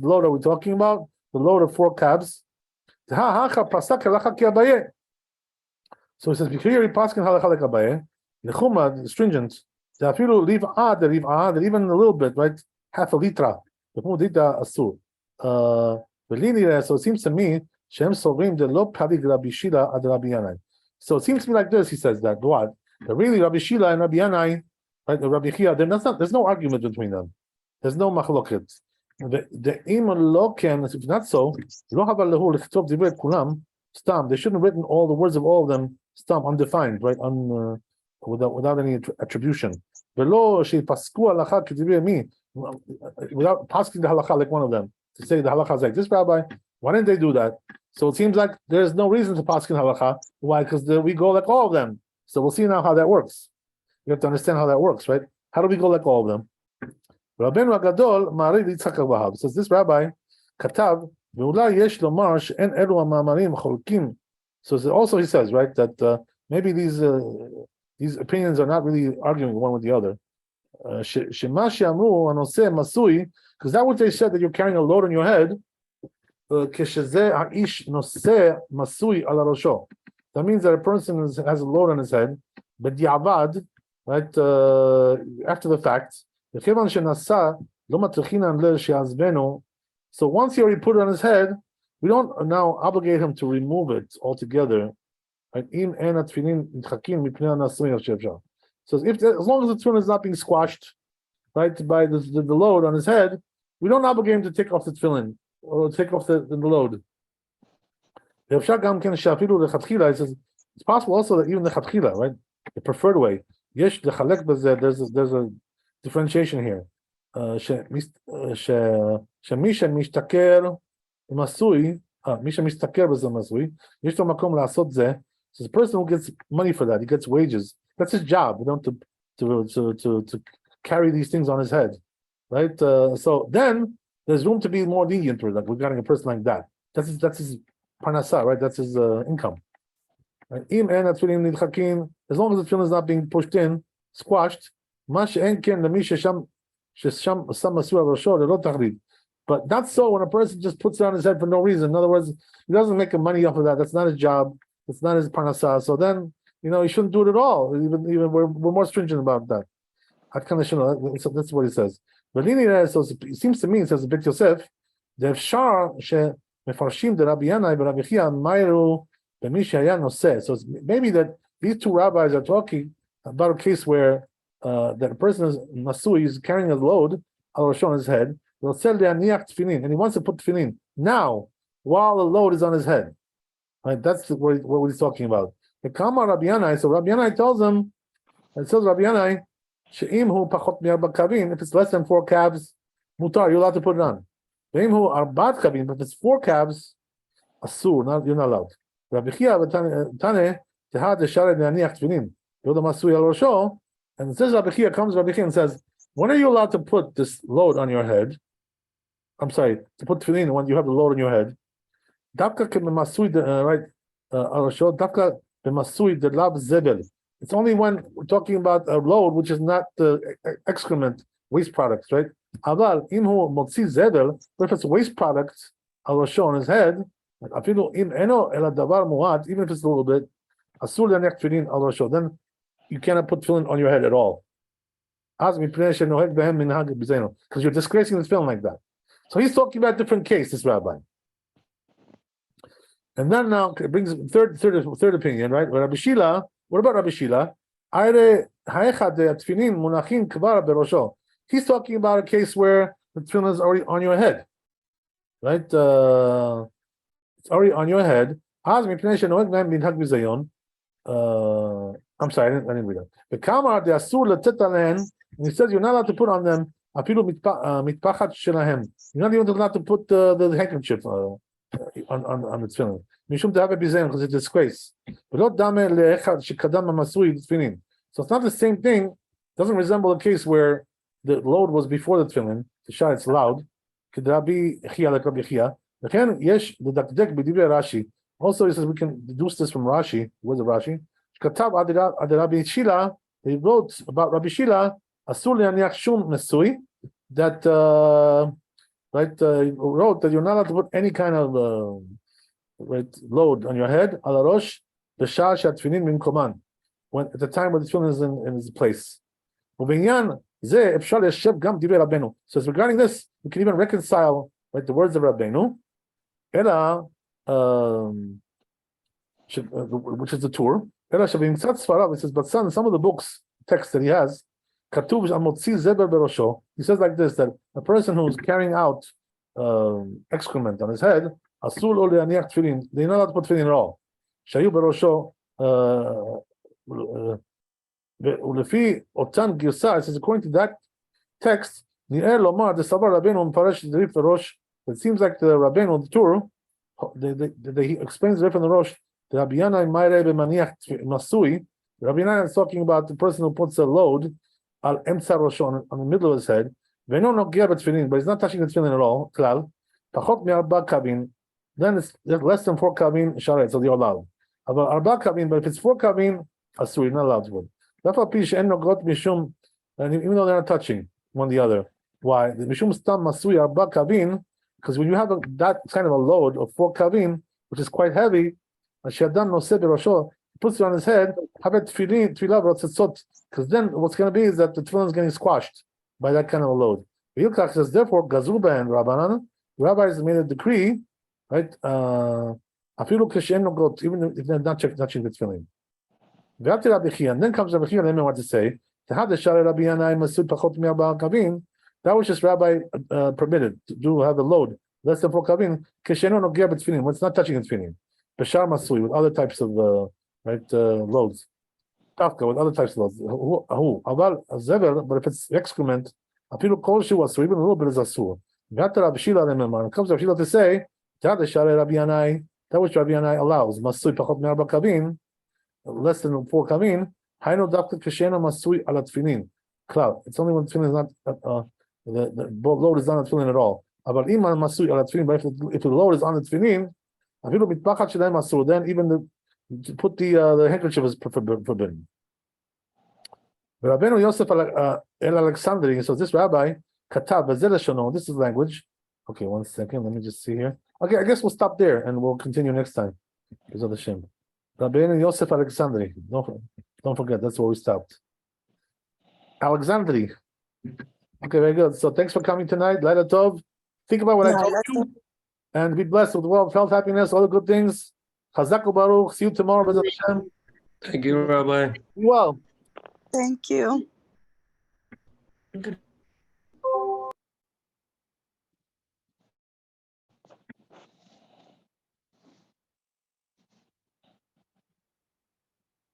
load are we talking about? The load of 4 cabs. So he says, here he paskin halacha like Abaye. Nechuma, stringent. That even a little bit, right? Half a litra. So it seems to me, so it seems to me like this, he says that what? That really Rabbi Shila and Rabbi Yanai, right? Rabbi Chia, there's no argument between them. There's no machloket. The if not so, they shouldn't have written all the words of all of them undefined, right? Without any attribution. Without passing the halakha like one of them, to say the halakha is like this rabbi. Why didn't they do that? So it seems like there's no reason to pass in halakha. Why? Because we go like all of them. So we'll see now how that works. You have to understand how that works, right? How do we go like all of them? Rabbeinu Agadol Ma'ariv Yitzchak Wahab says this rabbi Katav Ve'ulai Yesh Lomar She'en Elu HaMa'amarim Cholkim. So also he says, right, that maybe these opinions are not really arguing one with the other. Shema She'amru Anoseh Masui, because that what they said, that you're carrying a load on your head. Keshezeh Ha'ish Noseh Masui Ala Rosho. That means that a person has a load on his head, but Yavad, right, after the fact. So once he already put it on his head, we don't now obligate him to remove it altogether. So if as long as the tefillin is not being squashed, right, by the load on his head, we don't obligate him to take off the tefillin or take off the load. He says it's possible also that even the chatchila, right, the preferred way, there's a differentiation here. Shemisha mishtaker masui מי שמשתכר בזה מזוי, יש לו מקום לעשות זה. So the person who gets money for that, he gets wages. That's his job, you know, to carry these things on his head, right? So then there's room to be more lenient regarding a person like that. That's his parnasa, right? That's his income. Right? As long as the tefillin is not being pushed in, squashed, but not so when a person just puts it on his head for no reason. In other words, he doesn't make money off of that. That's not his job. It's not his parnasa. So then, you know, he shouldn't do it at all. Even we're more stringent about that. So that's what he says. But so it seems to me, it says Beit Yosef, so it's maybe that these two rabbis are talking about a case where that a person is Nasui, is carrying a load on his head, and he wants to put tefillin now while the load is on his head. Right? That's what he's talking about. The Kama Rabbi Yanai, so Rabbi Yanai tells him, it says Rabbi Yanai, if it's less than 4 calves, mutar, you're allowed to put it on. But if it's 4 calves, asur, you're not allowed. Rabbi Chia Tane Tehad Share Naniach Tefillin. Yodamasui Al Rosho, and it says Rabbi Chia comes Rabbi Chia and says, when are you allowed to put this load on your head? I'm sorry, to put tefillin when you have the load on your head. Dafka Kemasui right Al Rosho Dafka Kemasui the Lab Zebel. It's only when we're talking about a load which is not excrement, waste products, right? Aval Imhu Motzi Zebel, but if it's waste products Al Rosho on his head. Even if it's a little bit, then you cannot put tefillin on your head at all. Because you're disgracing this tefillin like that. So he's talking about different case, this rabbi. And then now it brings third opinion, right? Rabbi Shila, what about Rabbi Shila? He's talking about a case where the tefillin is already on your head, right? It's already on your head. I'm sorry, I didn't read it. The Kamar the Asur Letetalan, and he says you're not allowed to put on them You're not even allowed to put the handkerchief on the tefillin. Mishum to have a bizayon because it's a disgrace. So it's not the same thing. It doesn't resemble a case where the load was before the tefillin. The shah it's loud. Also, he says we can deduce this from Rashi. Where's the Rashi? He wrote about Rabbi Shila that wrote that you're not allowed to put any kind of load on your head. When at the time when the tefillin is in its place. So it's regarding this, we can even reconcile the words of Rabbeinu, which is the Tur. It says, but some of the books, text that he has, he says like this, that a person who's carrying out excrement on his head, they're not allowed to put tefillin at all. It says according to that text, it seems like the Rabbeinu, the Tur, he explains the from the Rosh. The Rabbi Yanai is talking about the person who puts a load on the middle of his head, but he's not touching the tefillin at all. Then it's less than 4 kavin sharet, so they're allowed. But if it's 4 kavin, asur, you're not allowed to. And even though they're not touching one the other, why? Because when you have that kind of a load of 4 kavin, which is quite heavy, he puts it on his head, because then what's going to be is that the tefillin is getting squashed by that kind of a load. Yilkach says, therefore, Gazuba and Rabbanan, the rabbis made a decree, right? Even if they're not touching the tefillin. And then comes Rabbi Chia, and what to say. That was just rabbi permitted to have a load less than 4 kavin. When it's not touching the tefillin. Bashar Masui with other types of loads. Tafka with other types of loads. But if it's excrement, even a little bit is asur. Comes Rabbi Shila to say That which Rabbi Yanai allows, masui pachot me'arba kavin, less than 4 kavin, hainu dakta kashena masui ala tefillin. Cloud. It's only when tefillin is not the load is not on tefillin at all. But iman masui ala tefillin. But if the load is on the tefillin, then even to put the handkerchief is forbidden. Rabbeinu Yosef El Alexandri. So this rabbi katav b'zeh this is language. Okay, 1 second. Let me just see here. Okay, I guess we'll stop there and we'll continue next time. Because of the Shem. Rabbeinu Yosef Alexandri. Don't forget, that's where we stopped. Alexandri. Okay, very good. So thanks for coming tonight. Laila Tov. Think about what I told you. And be blessed with wealth, health, happiness, all the good things. Chazak Baruch. See you tomorrow, B'ezrat Hashem. Thank you, Rabbi. Well. Thank you.